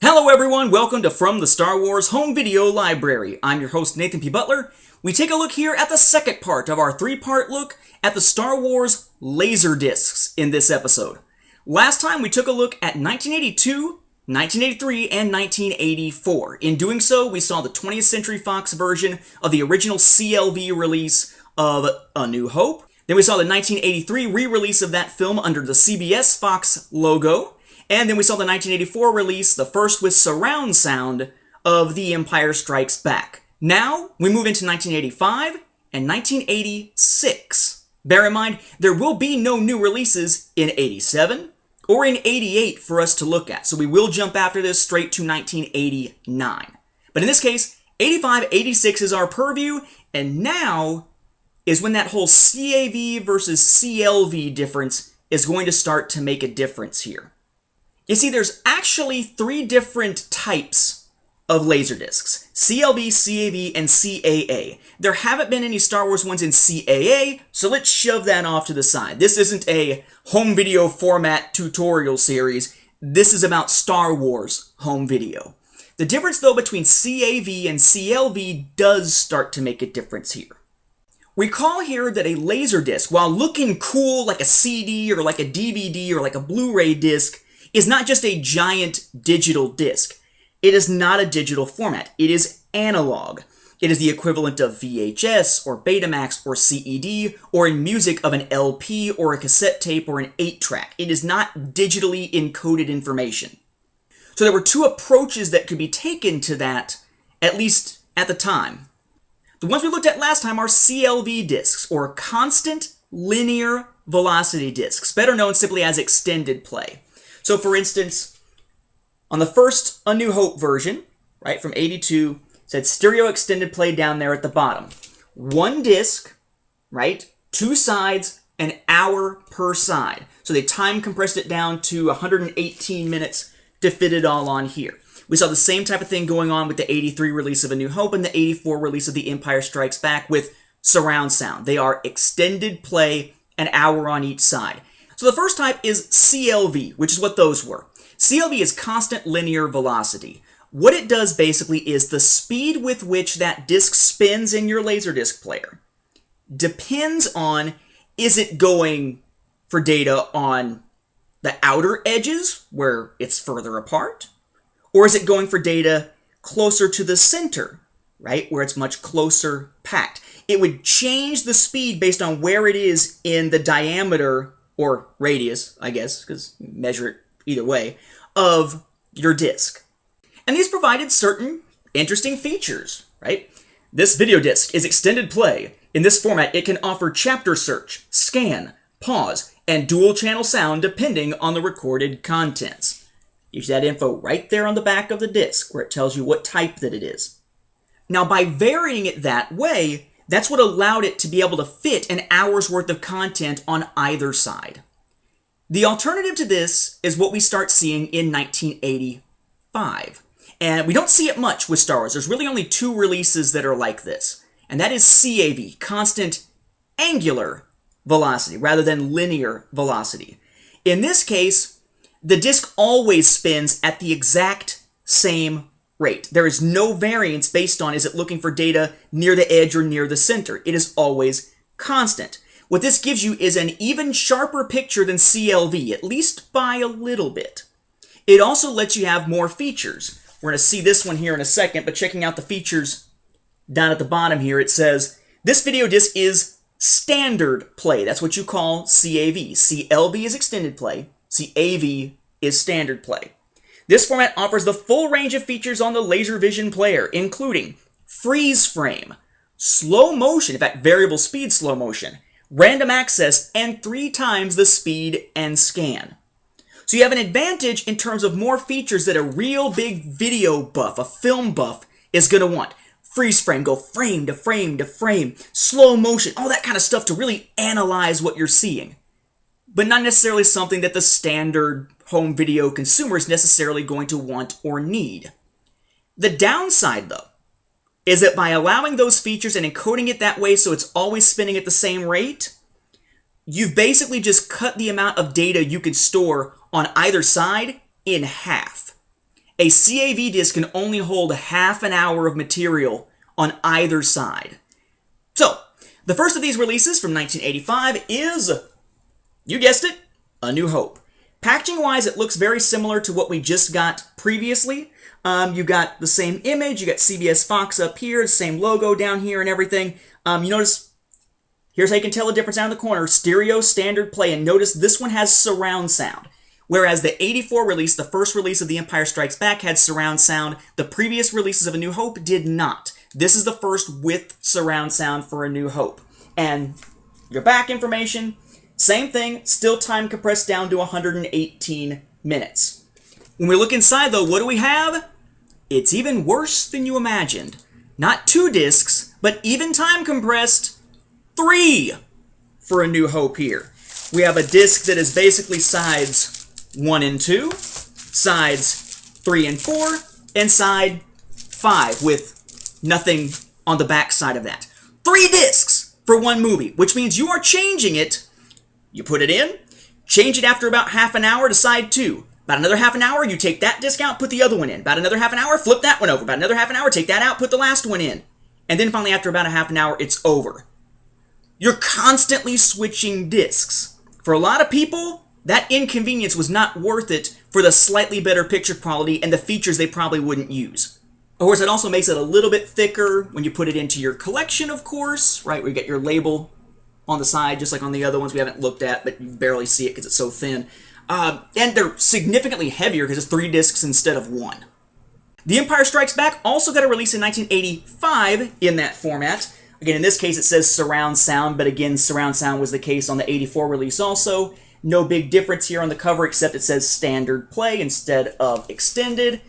Hello everyone, welcome to From the Star Wars Home Video Library. I'm your host Nathan P. Butler. We take a look here at the second part of our three-part look at the Star Wars Laserdiscs in this episode. Last time we took a look at 1982, 1983, and 1984. In doing so, we saw the 20th Century Fox version of the original CLV release of A New Hope. Then we saw the 1983 re-release of that film under the CBS Fox logo. And then we saw the 1984 release, the first with surround sound, of The Empire Strikes Back. Now, we move into 1985 and 1986. Bear in mind, there will be no new releases in 87 or in 88 for us to look at, so we will jump after this straight to 1989. But in this case, 85, 86 is our purview, and now is when that whole CAV versus CLV difference is going to start to make a difference here. You see, there's actually three different types of Laserdiscs: CLV, CAV, and CAA. There haven't been any Star Wars ones in CAA, so let's shove that off to the side. This isn't a home video format tutorial series. This is about Star Wars home video. The difference, though, between CAV and CLV does start to make a difference here. Recall here that a Laserdisc, while looking cool like a CD or like a DVD or like a Blu-ray disc, is not just a giant digital disc. It is not a digital format. It is analog. It is the equivalent of VHS or Betamax or CED, or in music of an LP or a cassette tape or an 8-track. It is not digitally encoded information. So there were two approaches that could be taken to that, at least at the time. The ones we looked at last time are CLV discs, or constant linear velocity discs, better known simply as extended play. So for instance, on the first A New Hope version, right, from 82, it said stereo extended play down there at the bottom. One disc, right, two sides, an hour per side. So they time compressed it down to 118 minutes to fit it all on here. We saw the same type of thing going on with the 83 release of A New Hope and the 84 release of The Empire Strikes Back with surround sound. They are extended play, an hour on each side. So the first type is CLV, which is what those were. CLV is constant linear velocity. What it does basically is the speed with which that disc spins in your Laserdisc player depends on, is it going for data on the outer edges where it's further apart, or is it going for data closer to the center, right, where it's much closer packed. It would change the speed based on where it is in the diameter or radius, I guess, because you measure it either way, of your disc. And these provided certain interesting features, right? This video disc is extended play. In this format, it can offer chapter search, scan, pause, and dual channel sound depending on the recorded contents. Use that info right there on the back of the disc where it tells you what type that it is. Now, by varying it that way, that's what allowed it to be able to fit an hour's worth of content on either side. The alternative to this is what we start seeing in 1985. And we don't see it much with Star Wars. There's really only two releases that are like this. And that is CAV, constant angular velocity, rather than linear velocity. In this case, the disc always spins at the exact same rate. There is no variance based on, is it looking for data near the edge or near the center. It is always constant. What this gives you is an even sharper picture than CLV, at least by a little bit. It also lets you have more features. We're going to see this one here in a second, but checking out the features down at the bottom here, it says, this video disc is standard play. That's what you call CAV. CLV is extended play. CAV is standard play. This format offers the full range of features on the LaserVision player, including freeze frame, slow motion, in fact, variable speed slow motion, random access, and 3 times the speed and scan. So you have an advantage in terms of more features that a real big video buff, a film buff, is going to want. Freeze frame, go frame to frame to frame, slow motion, all that kind of stuff to really analyze what you're seeing. But not necessarily something that the standard home video consumer is necessarily going to want or need. The downside, though, is that by allowing those features and encoding it that way so it's always spinning at the same rate, you've basically just cut the amount of data you can store on either side in half. A CAV disc can only hold half an hour of material on either side. So, the first of these releases from 1985 is, you guessed it, A New Hope. Packaging-wise, it looks very similar to what we just got previously. You got the same image, you got CBS Fox up here, the same logo down here and everything. You notice, here's how you can tell the difference down in the corner, stereo, standard play, and notice this one has surround sound. Whereas the 84 release, the first release of The Empire Strikes Back, had surround sound. The previous releases of A New Hope did not. This is the first with surround sound for A New Hope. And your back information, same thing, still time compressed down to 118 minutes. When we look inside though, what do we have? It's even worse than you imagined. Not 2 discs, but even time compressed, 3 for A New Hope here. We have a disc that is basically sides 1 and 2, sides 3 and 4, and side 5 with nothing on the back side of that. 3 discs for one movie, which means you are changing it. You put it in, change it after about half an hour to side 2. About another half an hour, you take that disc out, put the other one in. About another half an hour, flip that one over. About another half an hour, take that out, put the last one in. And then finally, after about a half an hour, it's over. You're constantly switching discs. For a lot of people, that inconvenience was not worth it for the slightly better picture quality and the features they probably wouldn't use. Of course, it also makes it a little bit thicker when you put it into your collection, of course, right? Where you get your label on the side, just like on the other ones we haven't looked at, but you barely see it because it's so thin. And they're significantly heavier because it's 3 discs instead of 1. The Empire Strikes Back also got a release in 1985 in that format. Again, in this case, it says surround sound, but again, surround sound was the case on the 84 release also. No big difference here on the cover, except it says standard play instead of extended.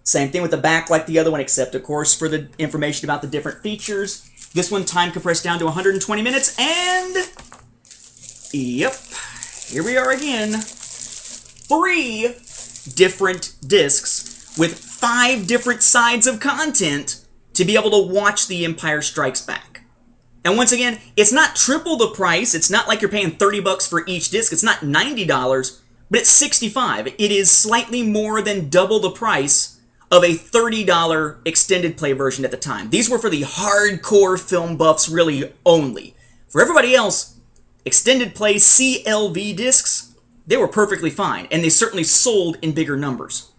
Same thing with the back like the other one, except, of course, for the information about the different features. This one time compressed down to 120 minutes, and yep, here we are again. 3 different discs with 5 different sides of content to be able to watch The Empire Strikes Back. And once again, it's not triple the price. It's not like you're paying $30 for each disc. It's not $90, but it's $65. It is slightly more than double the price of a $30 extended play version at the time. These were for the hardcore film buffs really only. For everybody else, extended play CLV discs, they were perfectly fine, and they certainly sold in bigger numbers.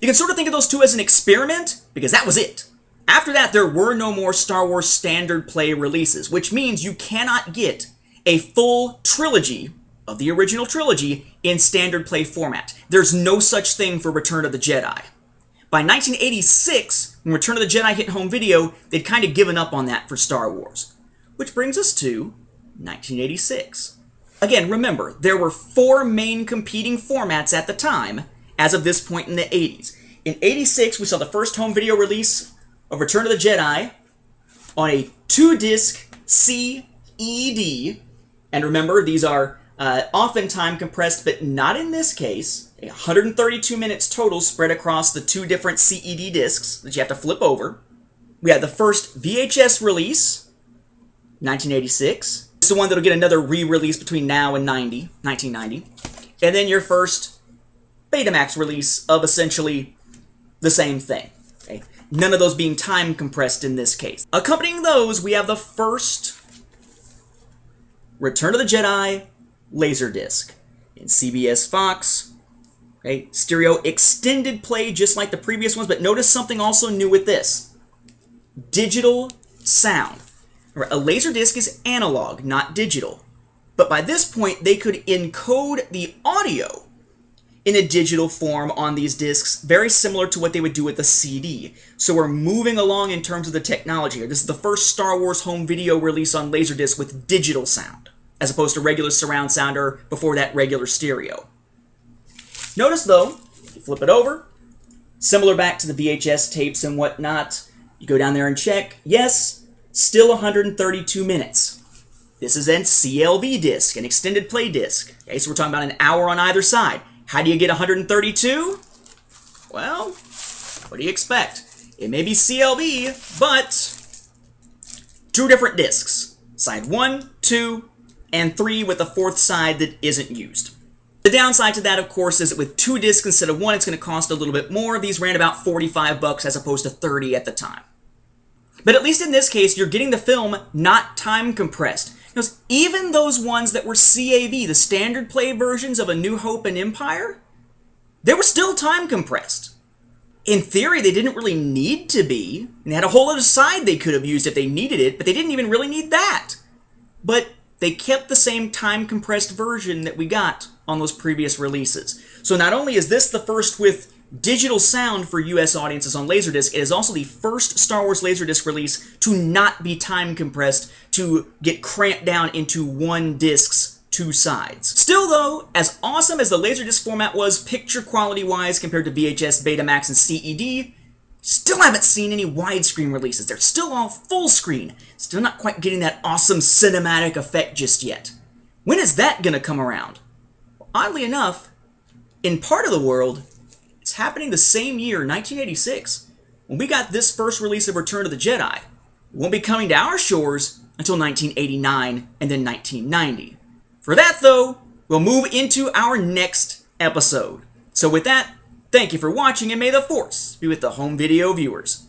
You can sort of think of those two as an experiment, because that was it. After that, there were no more Star Wars standard play releases, which means you cannot get a full trilogy of the original trilogy in standard play format. There's no such thing for Return of the Jedi. By 1986, when Return of the Jedi hit home video, they'd kind of given up on that for Star Wars. Which brings us to 1986. Again, remember, there were 4 main competing formats at the time, as of this point in the 80s. In 86, we saw the first home video release of Return of the Jedi on a 2-disc CED. And remember, these are often time compressed, but not in this case. 132 minutes total spread across the 2 different CED discs that you have to flip over. We had the first VHS release, 1986. It's the one that'll get another re-release between now and 1990. And then your first Betamax release of essentially the same thing. Okay? None of those being time compressed in this case. Accompanying those, we have the first Return of the Jedi Laserdisc in CBS Fox. Okay? Stereo extended play just like the previous ones, but notice something also new with this. Digital sound. A Laserdisc is analog, not digital. But by this point, they could encode the audio in a digital form on these discs, very similar to what they would do with the CD. So we're moving along in terms of the technology here. This is the first Star Wars home video release on Laserdisc with digital sound, as opposed to regular surround sound or before that regular stereo. Notice though, you flip it over, similar back to the VHS tapes and whatnot. You go down there and check, yes, still 132 minutes. This is an CLV disc, an extended play disc. Okay, so we're talking about an hour on either side. How do you get 132? Well, what do you expect? It may be CLV, but 2 different discs. Side 1, 2, and 3 with a 4th side that isn't used. The downside to that, of course, is that with 2 discs instead of 1, it's going to cost a little bit more. These ran about $45 as opposed to $30 at the time. But at least in this case, you're getting the film not time compressed. Because even those ones that were CAV, the standard play versions of A New Hope and Empire, they were still time compressed. In theory, they didn't really need to be, and they had a whole other side they could have used if they needed it, but they didn't even really need that. But they kept the same time-compressed version that we got on those previous releases. So not only is this the first with digital sound for US audiences on Laserdisc, it is also the first Star Wars Laserdisc release to not be time-compressed, to get cramped down into one disc's 2 sides. Still though, as awesome as the Laserdisc format was picture quality-wise compared to VHS, Betamax, and CED, still haven't seen any widescreen releases. They're still all full screen. Still not quite getting that awesome cinematic effect just yet. When is that gonna come around? Well, oddly enough, in part of the world, it's happening the same year, 1986, when we got this first release of Return of the Jedi. It won't be coming to our shores until 1989 and then 1990. For that, though, we'll move into our next episode. So with that, thank you for watching, and may the Force be with the home video viewers.